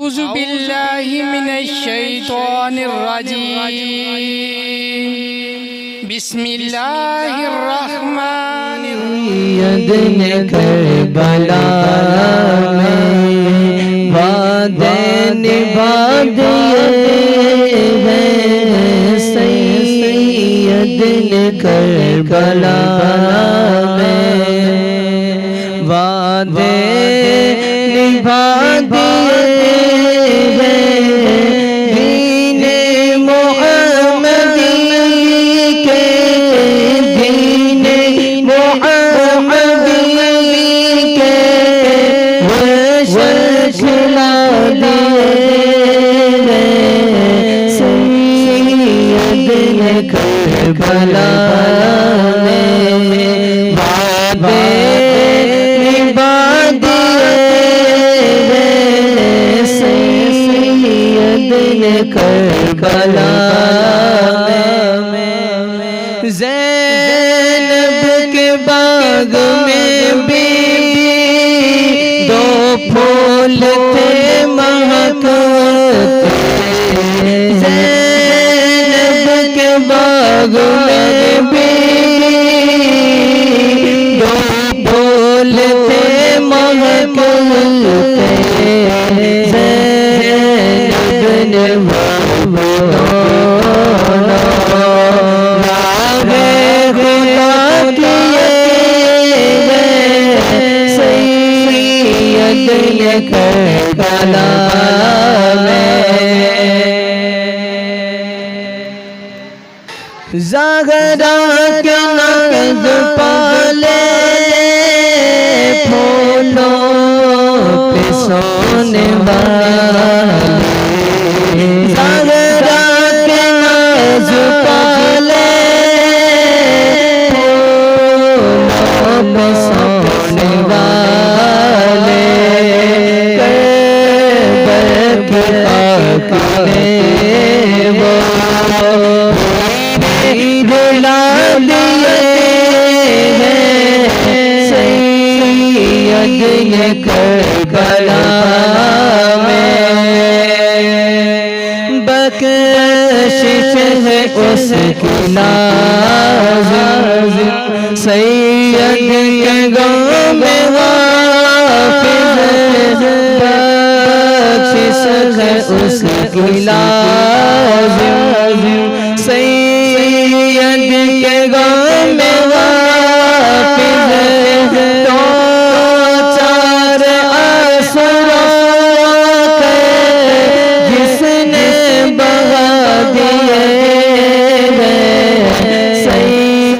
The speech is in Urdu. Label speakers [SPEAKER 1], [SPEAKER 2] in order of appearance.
[SPEAKER 1] أعوذ بالله من الشيطان الرجيم بسم الله الرحمن
[SPEAKER 2] سید کربلا میں وعدے نبھا دیے ہیں سید کربلا میں وعدے نبھا دیے ہیں دین محمدی کے دین محمدی کے وشل کھلا دیے سید کربلا میں وعدے نبھا کربلا میں زینب کے باغ میں بھی دو پھول تھے مہکتے زینب کے باغ میں بھی دو پھول تھے مہکتے زینب کربلا میں زہرا کے نقد پالے پھولوں پہ سونے والے زہرا کے نقد پالے پھولوں پہ سونے والے دلا دیے سید کربلا میں بخشش ہے اس کی لازم سید کے غم میں حافظ بخشش ہے اس کی لازم